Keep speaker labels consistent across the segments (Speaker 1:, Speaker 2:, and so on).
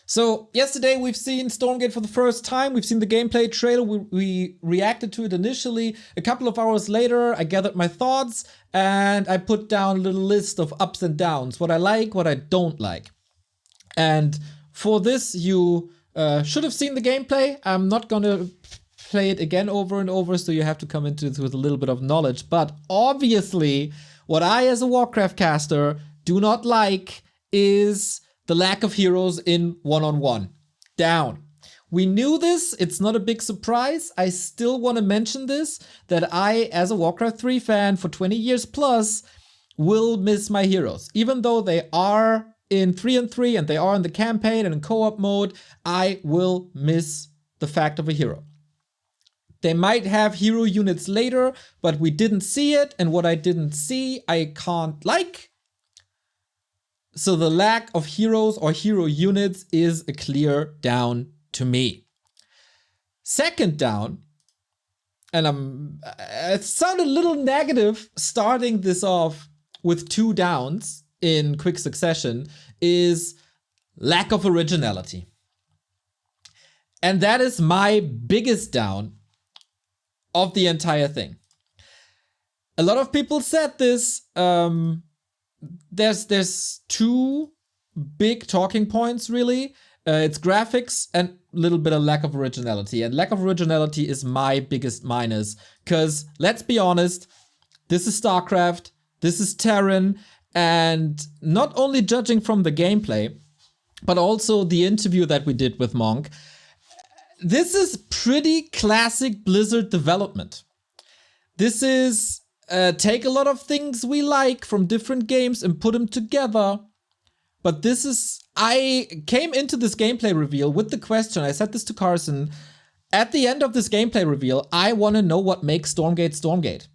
Speaker 1: So yesterday we've seen Stormgate for the first time. We've seen the gameplay trailer. We reacted to it initially. A couple of hours later, I gathered my thoughts and I put down a little list of ups and downs, what I like, what I don't like. And for this, you should have seen the gameplay. I'm not gonna play it again over and over, so you have to come into it with a little bit of knowledge. But obviously, what I, as a Warcraft caster, do not like is the lack of heroes in one-on-one. Down. We knew this, it's not a big surprise. I still want to mention this, that I, as a Warcraft 3 fan for 20 years plus, will miss my heroes. Even though they are in 3 and 3 and they are in the campaign and in co-op mode, I will miss the fact of a hero. They might have hero units later, but we didn't see it, and what I didn't see, I can't like. So the lack of heroes or hero units is a clear down to me. Second down, and it sounded a little negative starting this off with 2 downs in quick succession, is lack of originality. And that is my biggest down of the entire thing. A lot of people said this. There's 2 big talking points, really. It's graphics and a little bit of lack of originality. And lack of originality is my biggest minus. Because, let's be honest, this is StarCraft, this is Terran, and not only judging from the gameplay, but also the interview that we did with Monk, this is pretty classic Blizzard development. This is take a lot of things we like from different games and put them together. But this is, I came into this gameplay reveal with the question, I said this to Carson, at the end of this gameplay reveal, I want to know what makes Stormgate Stormgate.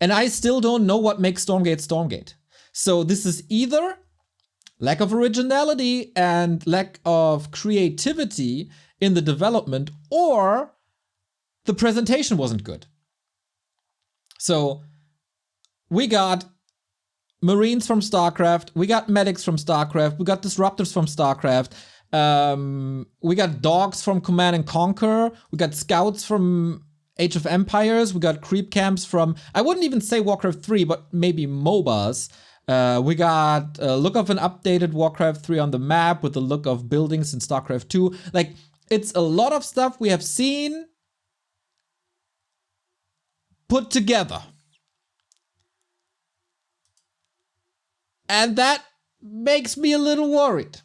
Speaker 1: And I still don't know what makes Stormgate Stormgate. So this is either lack of originality and lack of creativity in the development, or the presentation wasn't good. So we got Marines from StarCraft, we got medics from StarCraft, we got disruptors from StarCraft, we got dogs from Command and Conquer, we got scouts from Age of Empires, we got creep camps from, I wouldn't even say Warcraft 3, but maybe MOBAs. We got a look of an updated Warcraft 3 on the map with the look of buildings in StarCraft 2. Like, it's a lot of stuff we have seen put together. And that makes me a little worried.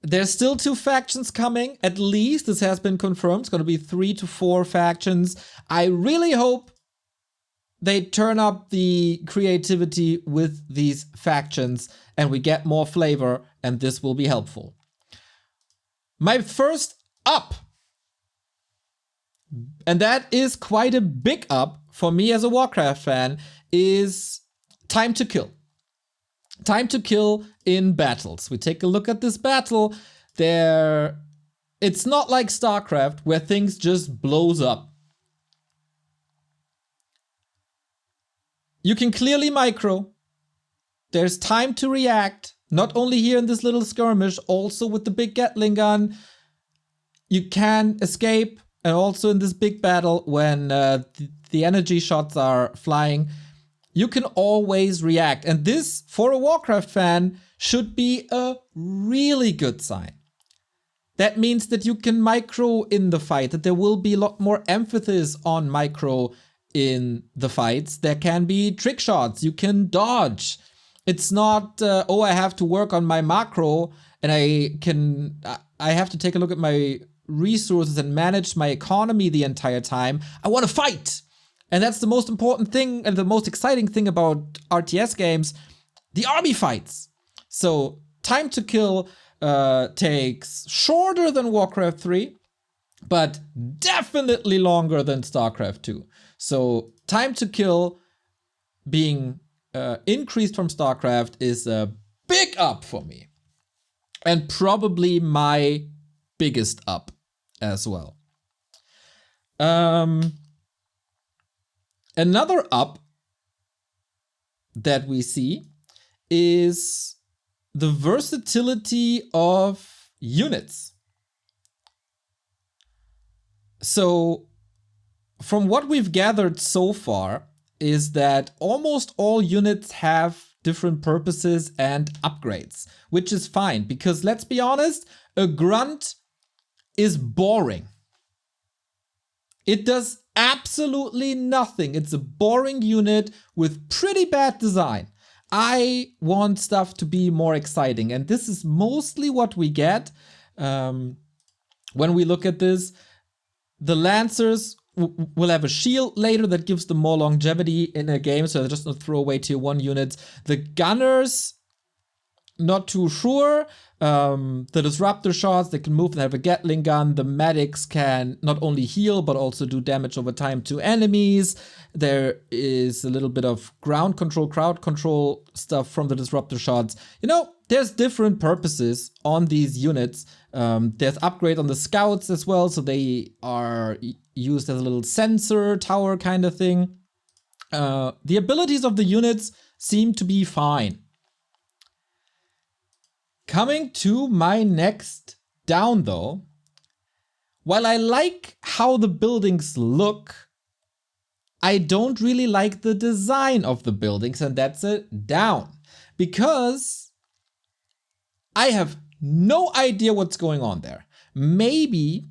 Speaker 1: There's still 2 factions coming, at least. This has been confirmed. It's going to be 3 to 4 factions. I really hope they turn up the creativity with these factions and we get more flavor, and this will be helpful. My first up, and that is quite a big up for me as a Warcraft fan, is time to kill. Time to kill in battles. We take a look at this battle. It's not like StarCraft where things just blows up. You can clearly micro. There's time to react. Not only here in this little skirmish, also with the big Gatling gun. You can escape, and also in this big battle when the energy shots are flying, you can always react. And this, for a Warcraft fan, should be a really good sign. That means that you can micro in the fight, that there will be a lot more emphasis on micro in the fights. There can be trick shots, you can dodge. It's not, oh, I have to work on my macro and I have to take a look at my resources and manage my economy the entire time. I want to fight. And that's the most important thing and the most exciting thing about RTS games, the army fights. So time to kill takes shorter than Warcraft 3, but definitely longer than StarCraft 2. So time to kill being increased from StarCraft is a big up for me. And probably my biggest up as well. Another up that we see is the versatility of units. So from what we've gathered so far is that almost all units have different purposes and upgrades, which is fine because let's be honest, a grunt is boring. It does absolutely nothing. It's a boring unit with pretty bad design. I want stuff to be more exciting, and this is mostly what we get when we look at this. The Lancers will have a shield later that gives them more longevity in a game, so they're just not throwaway tier 1 units. The Gunners, not too sure. The Disruptor shots, they can move, they have a Gatling gun. The Medics can not only heal, but also do damage over time to enemies. There is a little bit of ground control, crowd control stuff from the Disruptor shots. You know, there's different purposes on these units. There's upgrade on the Scouts as well, so they are used as a little sensor tower kind of thing. The abilities of the units seem to be fine. Coming to my next down though, while I like how the buildings look, I don't really like the design of the buildings, and that's a down. Because I have no idea what's going on there. Maybe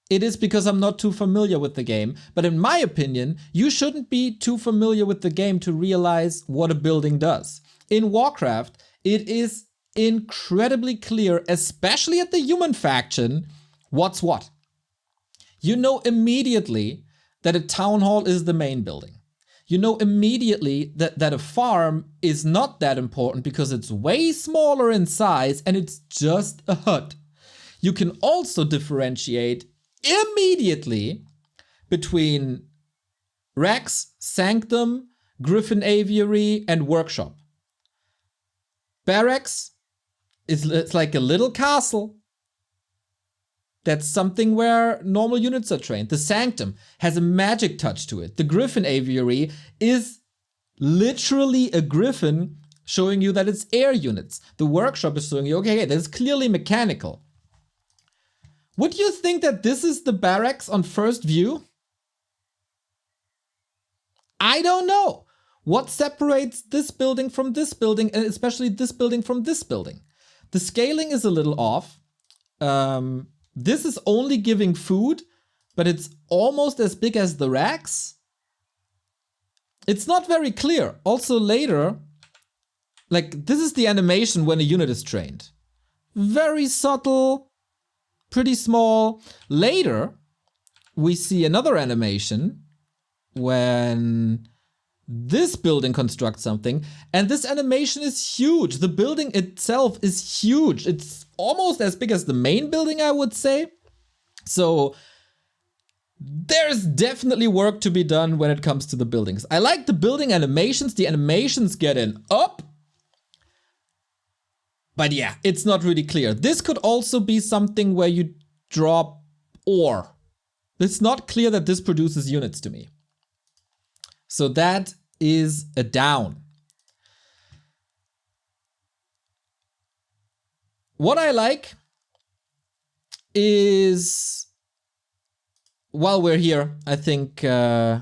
Speaker 1: it is because I'm not too familiar with the game, but in my opinion, you shouldn't be too familiar with the game to realize what a building does. In Warcraft, it is incredibly clear, especially at the human faction, what's what. You know immediately that a town hall is the main building. You know immediately that a farm is not that important because it's way smaller in size and it's just a hut. You can also differentiate immediately between Rex, Sanctum, Griffin Aviary, and Workshop. Barracks, it's like a little castle. That's something where normal units are trained. The Sanctum has a magic touch to it. The Griffin Aviary is literally a griffin showing you that it's air units. The Workshop is showing you, okay, that's clearly mechanical. Would you think that this is the barracks on first view? I don't know. What separates this building from this building, and especially this building from this building? The scaling is a little off. This is only giving food, but it's almost as big as the racks. It's not very clear. Also later, like this is the animation when a unit is trained. Very subtle, pretty small. Later, we see another animation when this building constructs something, and this animation is huge. The building itself is huge. It's almost as big as the main building, I would say. So there's definitely work to be done when it comes to the buildings. I like the building animations. The animations get an up. But yeah, it's not really clear. This could also be something where you drop ore. It's not clear that this produces units to me. So that is a down. What I like is, while we're here, I think this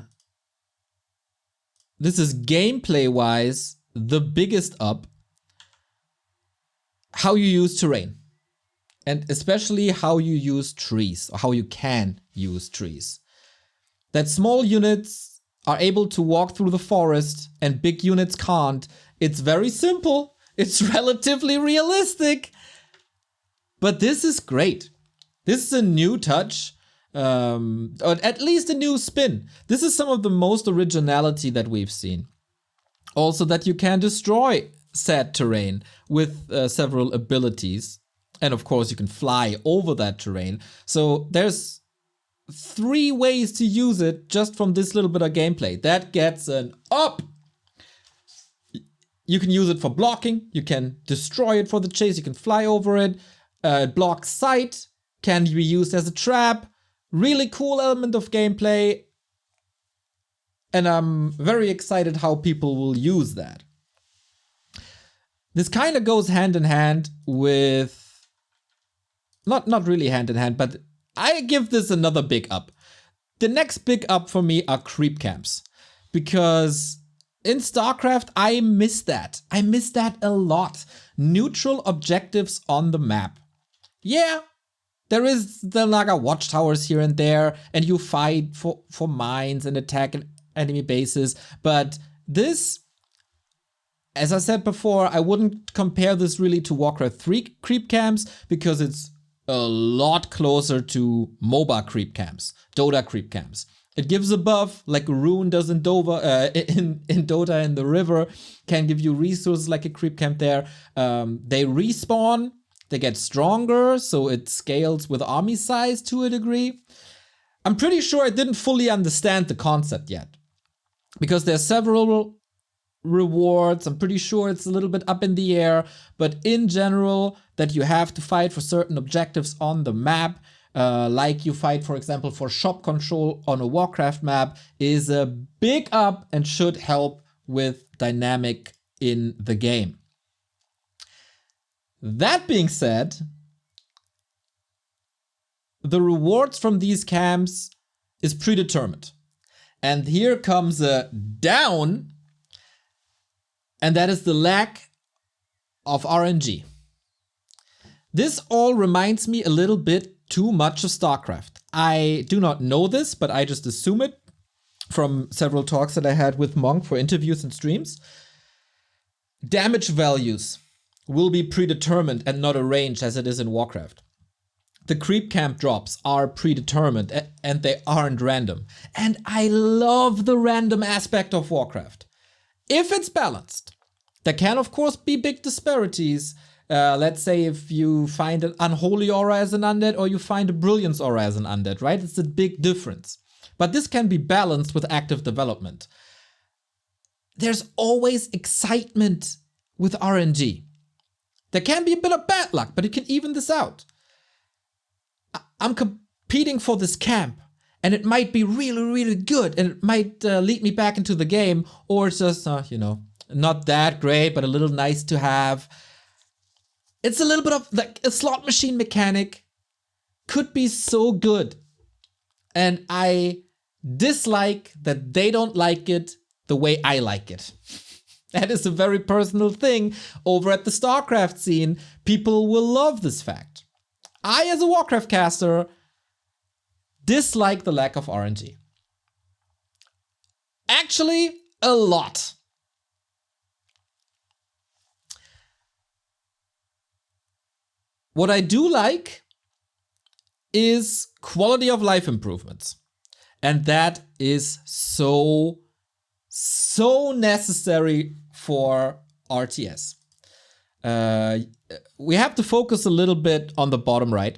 Speaker 1: is gameplay-wise the biggest up. How you use terrain. And especially how you use trees, or how you can use trees. That small units are able to walk through the forest and big units can't. It's very simple. It's relatively realistic. But this is great. This is a new touch, or at least a new spin. This is some of the most originality that we've seen. Also that you can destroy said terrain with several abilities. And of course you can fly over that terrain. So there's 3 ways to use it just from this little bit of gameplay. That gets an up. You can use it for blocking. You can destroy it for the chase. You can fly over it. Block sight can be used as a trap. Really cool element of gameplay. And I'm very excited how people will use that. This kind of goes hand in hand with, not really hand in hand, but I give this another big up. The next big up for me are creep camps, because in StarCraft, I miss that. I miss that a lot. Neutral objectives on the map. Yeah, there is the Naga watchtowers here and there, and you fight for mines and attack enemy bases. But this, as I said before, I wouldn't compare this really to Warcraft 3 creep camps, because it's a lot closer to MOBA creep camps, Dota creep camps. It gives a buff like a rune does in Dota, in the river, can give you resources like a creep camp there. They respawn, they get stronger, so it scales with army size to a degree. I'm pretty sure I didn't fully understand the concept yet, because there's several rewards. I'm pretty sure it's a little bit up in the air, but in general, that you have to fight for certain objectives on the map. Like you fight, for example, for shop control on a Warcraft map, is a big up and should help with dynamic in the game. That being said, the rewards from these camps is predetermined. And here comes a down, and that is the lack of RNG. This all reminds me a little bit too much of StarCraft. I do not know this, but I just assume it from several talks that I had with Monk for interviews and streams. Damage values will be predetermined and not arranged as it is in Warcraft. The creep camp drops are predetermined and they aren't random. And I love the random aspect of Warcraft. If it's balanced, there can of course be big disparities. Let's say if you find an unholy aura as an undead or you find a brilliance aura as an undead, right? It's a big difference. But this can be balanced with active development. There's always excitement with RNG. There can be a bit of bad luck, but it can even this out. I'm competing for this camp, and it might be really, really good, and it might lead me back into the game, or it's just, not that great, but a little nice to have. It's a little bit of like a slot machine mechanic. Could be so good. And I dislike that they don't like it the way I like it. That is a very personal thing over at the StarCraft scene. People will love this fact. I, as a Warcraft caster, dislike the lack of RNG. Actually, a lot. What I do like is quality of life improvements. And that is so necessary for RTS. We have to focus a little bit on the bottom right,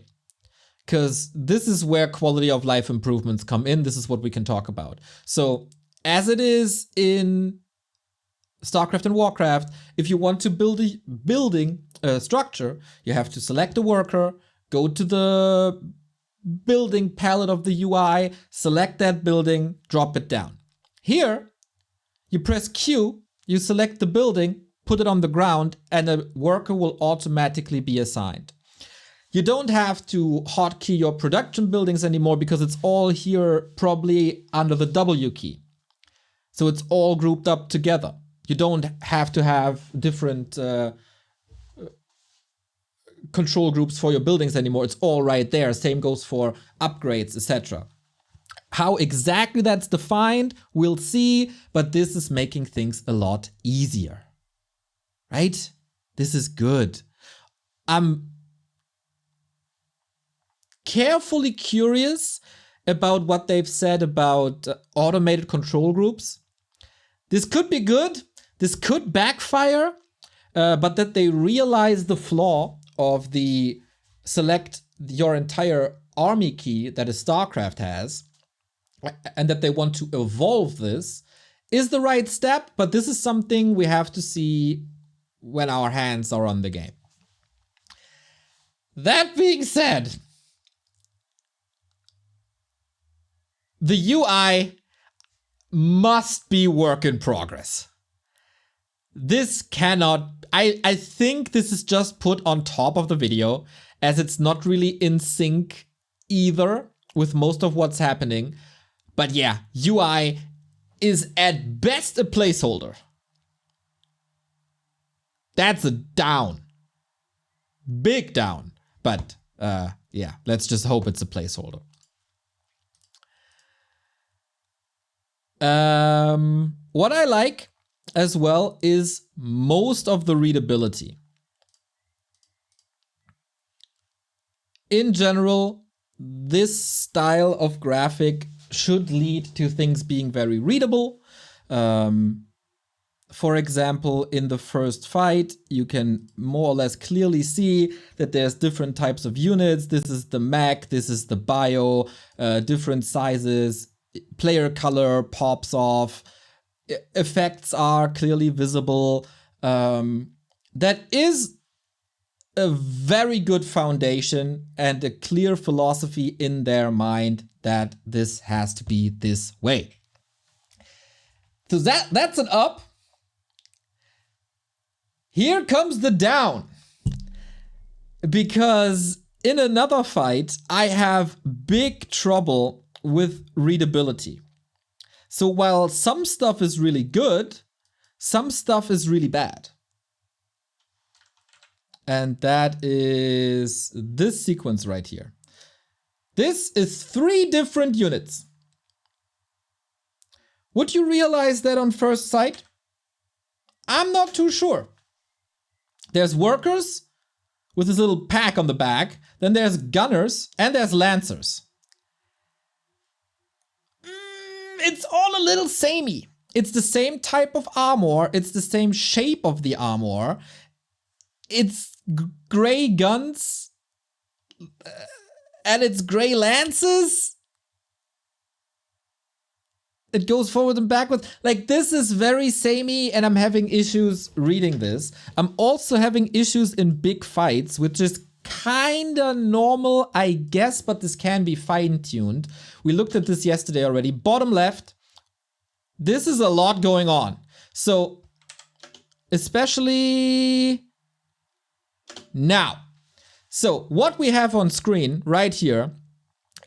Speaker 1: because this is where quality of life improvements come in. This is what we can talk about. So as it is in StarCraft and Warcraft, if you want to build a building structure, you have to select a worker, go to the building palette of the UI, select that building, drop it down. Here, you press Q, you select the building, put it on the ground, and a worker will automatically be assigned. You don't have to hotkey your production buildings anymore because it's all here probably under the W key. So it's all grouped up together. You don't have to have different control groups for your buildings anymore. It's all right there. Same goes for upgrades, etc. How exactly that's defined, we'll see, but this is making things a lot easier. Right? This is good. I'm carefully curious about what they've said about automated control groups. This could be good. This could backfire, but that they realize the flaw of the select your entire army key that a StarCraft has, and that they want to evolve this is the right step, but this is something we have to see when our hands are on the game. That being said, the UI must be work in progress. this cannot, I think this is just put on top of the video, as it's not really in sync either with most of what's happening. But yeah, UI is at best a placeholder. That's a down. Big down. But yeah, let's just hope it's a placeholder. What I like as well is most of the readability. In general, this style of graphic should lead to things being very readable. For example, in the first fight, you can more or less clearly see that there's different types of units. This is the mech, this is the bio, different sizes, player color pops off, effects are clearly visible. That is a very good foundation and a clear philosophy in their mind that this has to be this way. So that's an up. Here comes the down. Because in another fight, I have big trouble with readability. So while some stuff is really good, some stuff is really bad. And that is this sequence right here. This is 3 different units. Would you realize that on first sight? I'm not too sure. There's workers with this little pack on the back. Then there's gunners and there's lancers. It's all a little samey. It's the same type of armor. It's the same shape of the armor. It's gray guns. And it's gray lances. It goes forward and backwards. Like, this is very samey, and I'm having issues reading this. I'm also having issues in big fights, which is kinda normal, I guess, but this can be fine-tuned. We looked at this yesterday already. Bottom left, this is a lot going on. So, especially now. So, what we have on screen right here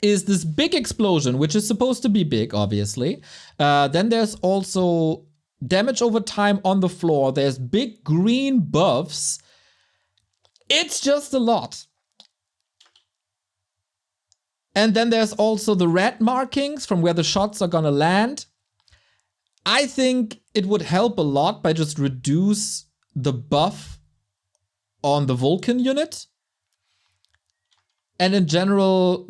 Speaker 1: is this big explosion, which is supposed to be big, obviously. Then there's also damage over time on the floor. There's big green buffs. It's just a lot. And then there's also the red markings from where the shots are gonna land. I think it would help a lot by just reduce the buff on the Vulcan unit. And in general,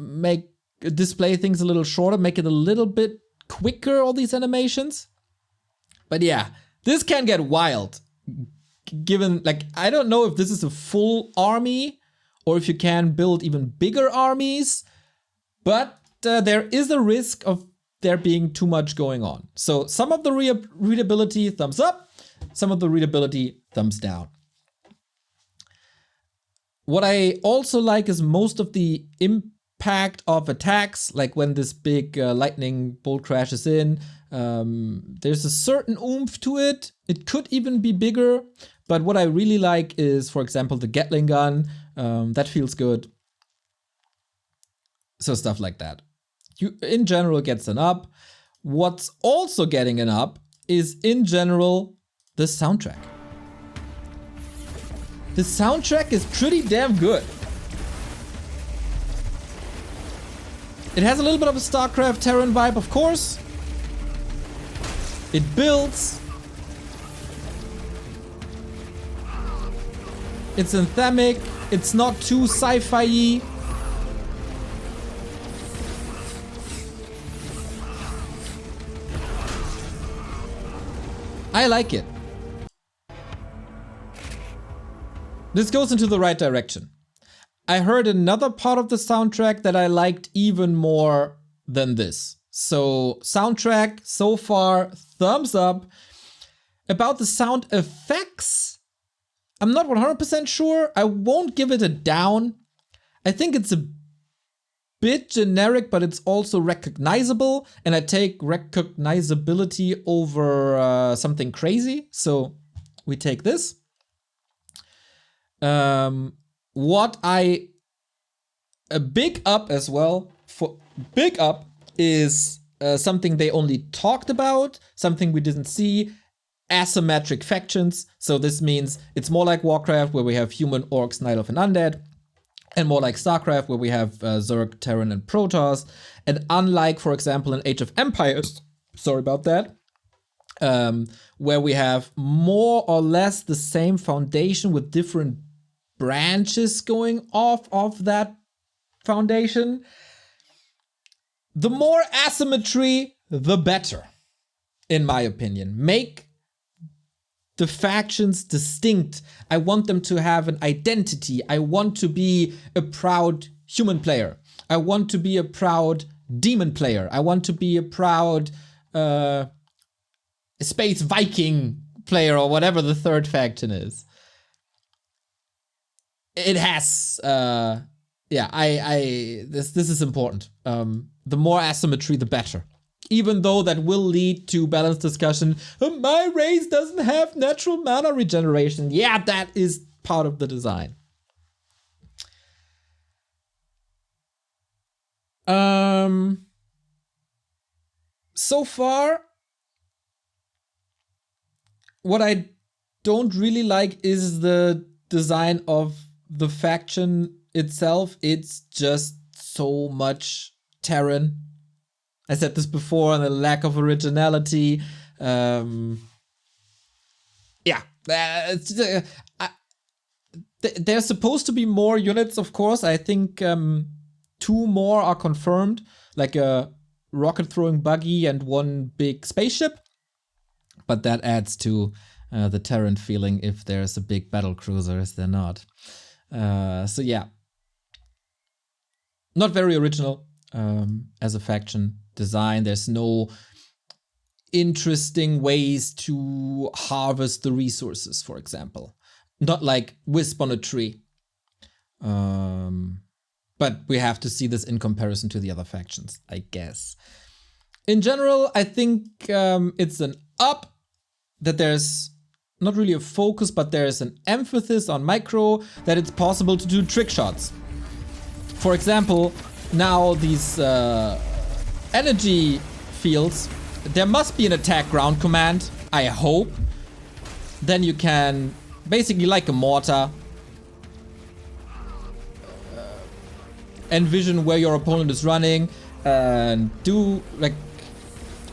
Speaker 1: display things a little shorter, make it a little bit quicker, all these animations. But yeah, this can get wild. Given, like, I don't know if this is a full army or if you can build even bigger armies, but there is a risk of there being too much going on. So some of the readability, thumbs up, some of the readability, thumbs down. What I also like is most of the impact of attacks, like when this big lightning bolt crashes in, there's a certain oomph to it. It could even be bigger, but what I really like is, for example, the Gatling gun. That feels good. So stuff like that. In general, gets an up. What's also getting an up is, in general, the soundtrack. The soundtrack is pretty damn good. It has a little bit of a StarCraft Terran vibe, of course. It builds. It's anthemic. It's not too sci-fi-y. I like it. This goes into the right direction. I heard another part of the soundtrack that I liked even more than this. So, soundtrack so far, thumbs up. About the sound effects, I'm not 100% sure. I won't give it a down. I think it's a bit generic, but it's also recognizable. And I take recognizability over something crazy. So, we take this. What I a big up as well for big up is something they only talked about, something we didn't see. Asymmetric factions. So this means it's more like Warcraft, where we have human, orcs, night elf, and undead, and more like StarCraft, where we have Zerg, Terran, and Protoss. And unlike, for example, in Age of Empires, sorry about that, where we have more or less the same foundation with different branches going off of that foundation, the more asymmetry, the better, in my opinion. Make the factions distinct. I want them to have an identity. I want to be a proud human player. I want to be a proud demon player. I want to be a proud space Viking player, or whatever the third faction is. It has, this is important. The more asymmetry, the better. Even though that will lead to balanced discussion. My race doesn't have natural mana regeneration. Yeah, that is part of the design. So far, what I don't really like is the design of the faction itself. It's just so much Terran. I said this before, and the lack of originality. There's supposed to be more units, of course. I think 2 more are confirmed, like a rocket throwing buggy and 1 big spaceship. But that adds to the Terran feeling if there's a big battle cruiser, as they're not. So yeah, not very original as a faction design. There's no interesting ways to harvest the resources, for example. Not like Wisp on a tree. But we have to see this in comparison to the other factions, I guess. In general, I think it's an up, that there's not really a focus, but there's an emphasis on micro, that it's possible to do trick shots. For example, now these energy fields, there must be an attack ground command, I hope. Then you can, basically like a mortar, envision where your opponent is running, and do like,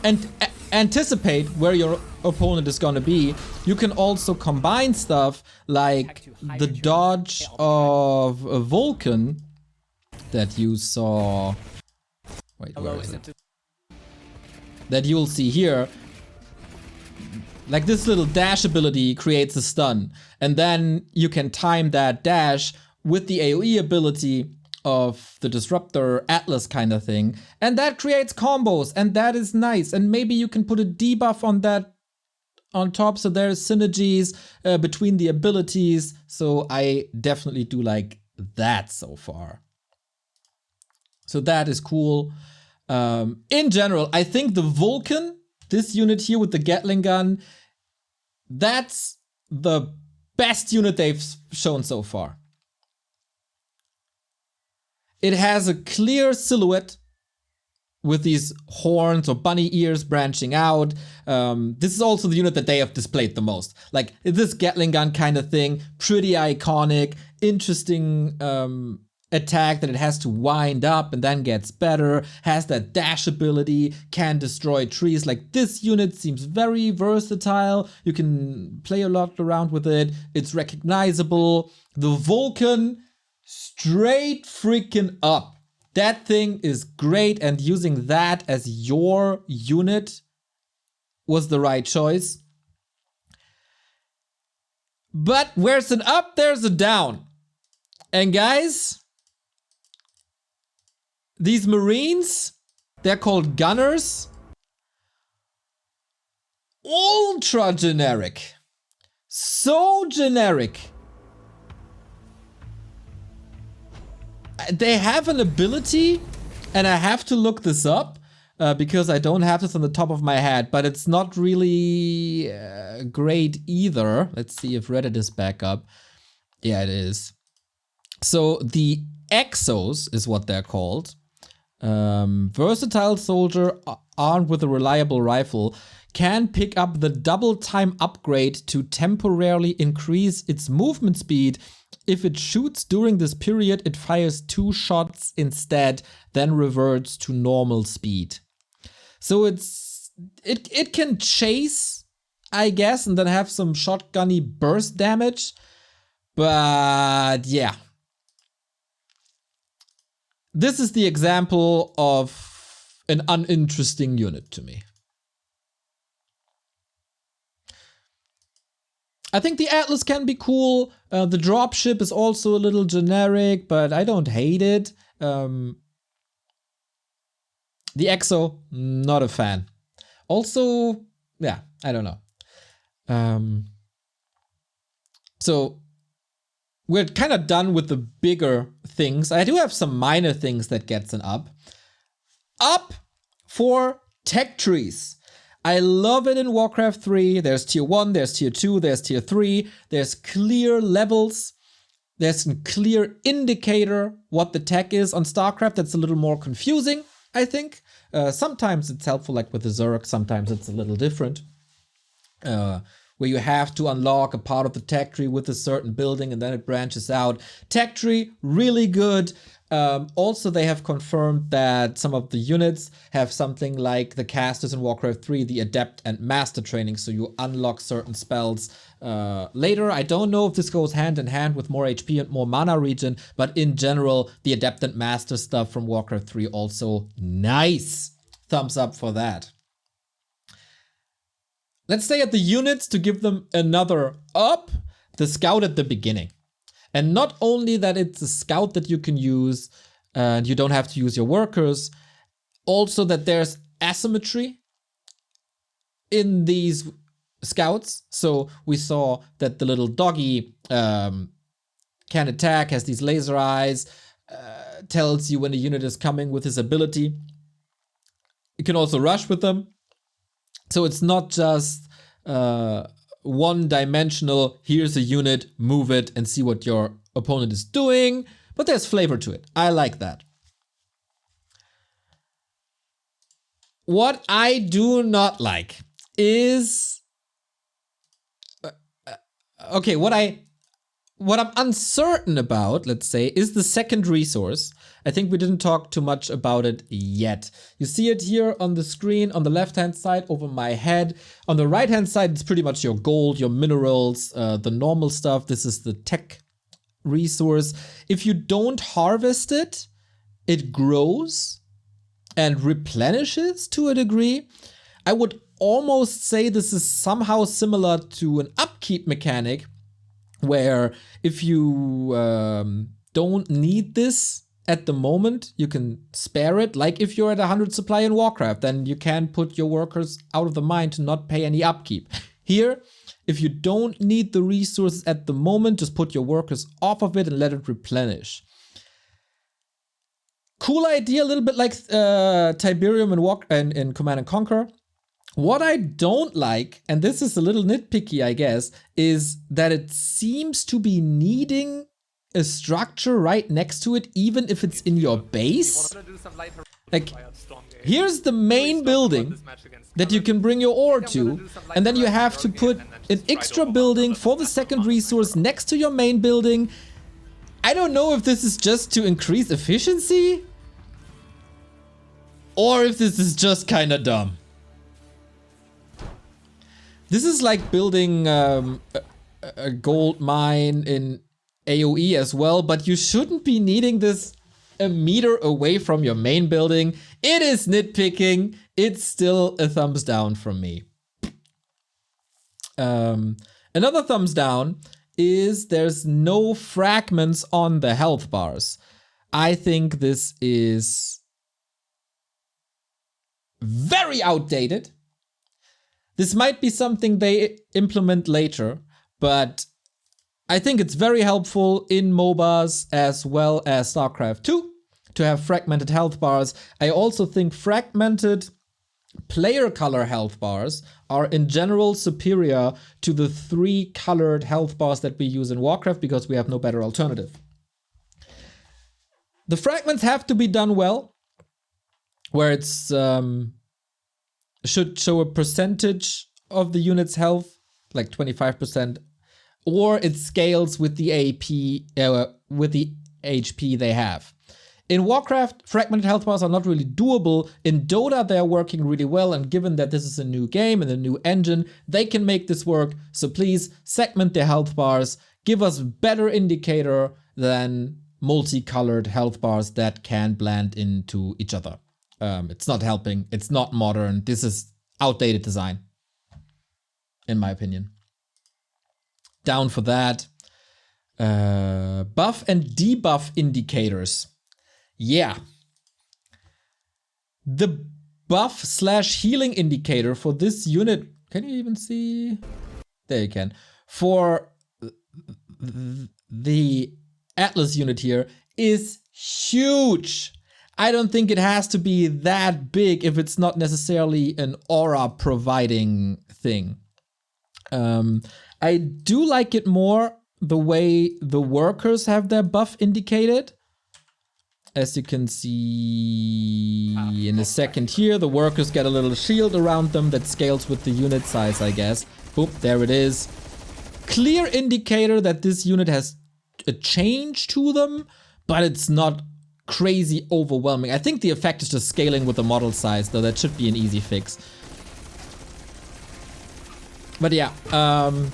Speaker 1: and anticipate where your opponent is gonna be. You can also combine stuff like the dodge of a Vulcan that you saw. Wait, where is it? That you'll see here. Like this little dash ability creates a stun, and then you can time that dash with the AoE ability of the Disruptor Atlas kind of thing, and that creates combos, and that is nice. And maybe you can put a debuff on that on top, so there's synergies between the abilities. So I definitely do like that so far. So that is cool. In general, I think the Vulcan, this unit here with the Gatling gun, that's the best unit they've shown so far. It has a clear silhouette with these horns or bunny ears branching out. This is also the unit that they have displayed the most. Like this Gatling gun kind of thing, pretty iconic, interesting attack that it has to wind up and then gets better, has that dash ability, can destroy trees. Like this unit seems very versatile. You can play a lot around with it. It's recognizable. The Vulcan, straight freaking up. That thing is great, and using that as your unit was the right choice. But where's an up, there's a down. And guys, these Marines, they're called gunners. Ultra generic. So generic. They have an ability, and I have to look this up, because I don't have this on the top of my head, but it's not really great either. Let's see if Reddit is back up. Yeah, it is. So the Exos is what they're called. Versatile soldier armed with a reliable rifle can pick up the double time upgrade to temporarily increase its movement speed. If it shoots during this period, it fires 2 shots instead, then reverts to normal speed. So it can chase, I guess, and then have some shotgunny burst damage. But yeah. This is the example of an uninteresting unit to me. I think the Atlas can be cool. The dropship is also a little generic, but I don't hate it. The Exo, not a fan. Also, yeah, I don't know. So we're kind of done with the bigger things. I do have some minor things that gets an up. Up for tech trees. I love it in Warcraft 3. There's tier 1, there's tier 2, there's tier 3. There's clear levels. There's a clear indicator what the tech is. On StarCraft, that's a little more confusing, I think. Sometimes it's helpful, like with the Zerg. Sometimes it's a little different. Where you have to unlock a part of the tech tree with a certain building and then it branches out. Tech tree, really good. Also, they have confirmed that some of the units have something like the casters in Warcraft 3, the Adept and Master training, so you unlock certain spells later. I don't know if this goes hand in hand with more HP and more mana regen, but in general, the Adept and Master stuff from Warcraft 3 also nice. Thumbs up for that. Let's stay at the units to give them another up. The Scout at the beginning. And not only that it's a scout that you can use and you don't have to use your workers, also that there's asymmetry in these scouts. So we saw that the little doggy can attack, has these laser eyes, tells you when a unit is coming with his ability. You can also rush with them. So it's not just one-dimensional, here's a unit, move it and see what your opponent is doing, but there's flavor to it. I like that. What I do not like is okay, what I'm uncertain about, let's say, is the second resource. I think we didn't talk too much about it yet. You see it here on the screen on the left-hand side over my head. On the right-hand side, it's pretty much your gold, your minerals, the normal stuff. This is the tech resource. If you don't harvest it, it grows and replenishes to a degree. I would almost say this is somehow similar to an upkeep mechanic, where if you don't need this at the moment, you can spare it. Like if you're at 100 supply in Warcraft, then you can put your workers out of the mine to not pay any upkeep. Here, if you don't need the resources at the moment, just put your workers off of it and let it replenish. Cool idea, a little bit like Tiberium in Command & Conquer. What I don't like, and this is a little nitpicky, I guess, is that it seems to be needing a structure right next to it, even if it's in your base. Like, here's the main building that you can bring your ore to, and then you have to put an extra building for the second resource next to your main building. I don't know if this is just to increase efficiency, or if this is just kind of dumb. This is like building a gold mine in AoE as well, but you shouldn't be needing this a meter away from your main building. It is nitpicking. It's still a thumbs down from me. Another thumbs down is there's no fragments on the health bars. I think this is very outdated. This might be something they implement later, but I think it's very helpful in MOBAs as well as StarCraft 2 to have fragmented health bars. I also think fragmented player color health bars are in general superior to the 3 colored health bars that we use in Warcraft because we have no better alternative. The fragments have to be done well, where it's should show a percentage of the unit's health, like 25%, or it scales with the AP, with the HP they have. In Warcraft, fragmented health bars are not really doable. In Dota, they're working really well, and given that this is a new game and a new engine, they can make this work. So please segment their health bars, give us better indicator than multicolored health bars that can blend into each other. It's not helping, it's not modern, this is outdated design, in my opinion. Down for that. Buff and debuff indicators. Yeah. The buff/healing indicator for this unit, can you even see? There you can. For the Atlas unit here is huge. I don't think it has to be that big if it's not necessarily an aura providing thing. I do like it more the way the workers have their buff indicated. As you can see in a second here, the workers get a little shield around them that scales with the unit size, I guess. Boom, there it is. Clear indicator that this unit has a change to them, but it's not crazy overwhelming. I think the effect is just scaling with the model size, though that should be an easy fix. But yeah,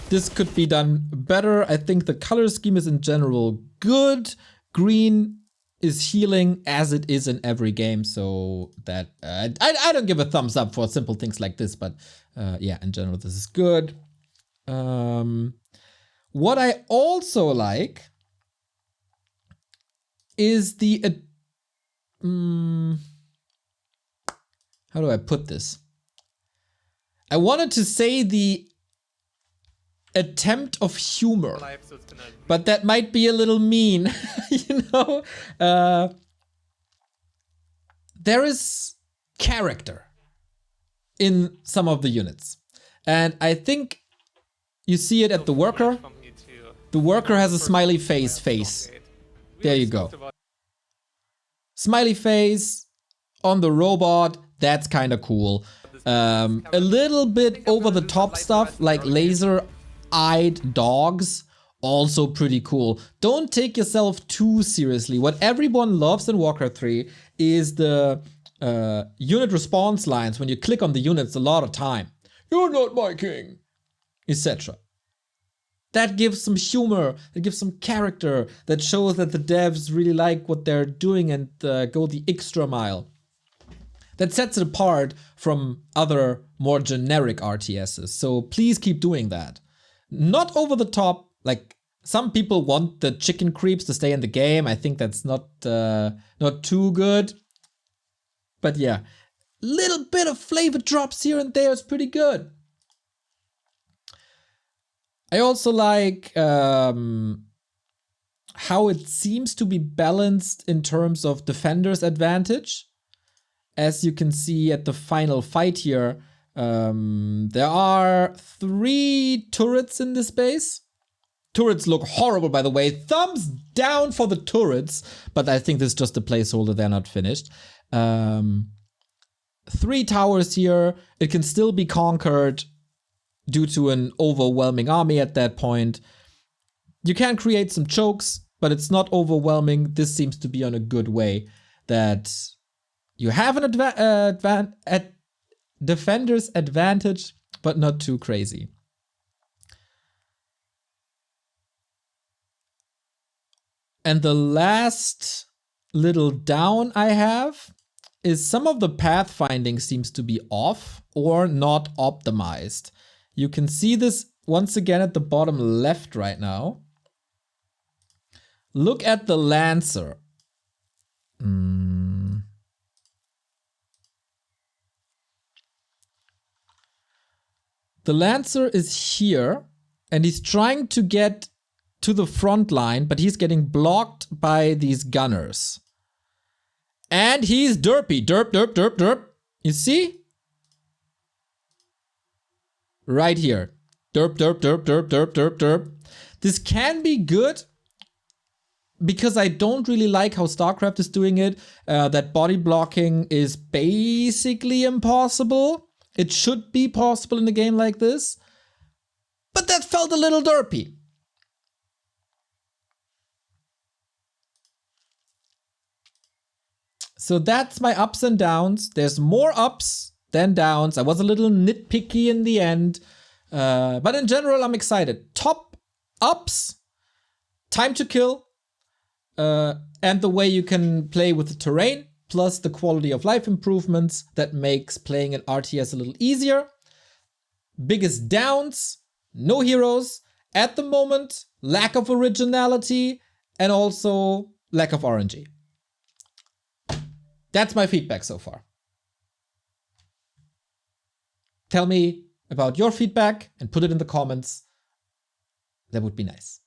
Speaker 1: this could be done better. I think the color scheme is in general good. Green is healing as it is in every game, so that I don't give a thumbs up for simple things like this, but yeah, in general this is good. What I also like is the how do I put this? I wanted to say the attempt of humor, but that might be a little mean, you know? There is character in some of the units, and I think you see it at the worker. The worker has a smiley face. There you go. Smiley face on the robot, that's kind of cool. A little bit over the top stuff like laser-eyed dogs, also pretty cool. Don't take yourself too seriously. What everyone loves in Warcraft 3 is the unit response lines when you click on the units a lot of time. You're not my king, etc. That gives some humor, that gives some character, that shows that the devs really like what they're doing and go the extra mile. That sets it apart from other more generic RTSs, so please keep doing that. Not over the top, like some people want the chicken creeps to stay in the game. I think that's not too good. But yeah, little bit of flavor drops here and there is pretty good. I also like how it seems to be balanced in terms of defender's advantage. As you can see at the final fight here, there are 3 turrets in this base. Turrets look horrible, by the way. Thumbs down for the turrets, but I think this is just a placeholder, they're not finished. 3 towers here. It can still be conquered due to an overwhelming army at that point. You can create some chokes, but it's not overwhelming. This seems to be on a good way that you have an defender's advantage, but not too crazy. And the last little down I have is some of the pathfinding seems to be off or not optimized. You can see this once again at the bottom left right now. Look at the Lancer. The Lancer is here, and he's trying to get to the front line, but he's getting blocked by these gunners. And he's derpy. Derp, derp, derp, derp. You see? Right here. Derp, derp, derp, derp, derp, derp, derp. This can be good because I don't really like how StarCraft is doing it. That body blocking is basically impossible. It should be possible in a game like this. But that felt a little derpy. So that's my ups and downs. There's more ups than downs. I was a little nitpicky in the end. But in general, I'm excited. Top ups, time to kill, and the way you can play with the terrain, plus the quality of life improvements that makes playing an RTS a little easier. Biggest downs, no heroes. At the moment, lack of originality, and also lack of RNG. That's my feedback so far. Tell me about your feedback and put it in the comments. That would be nice.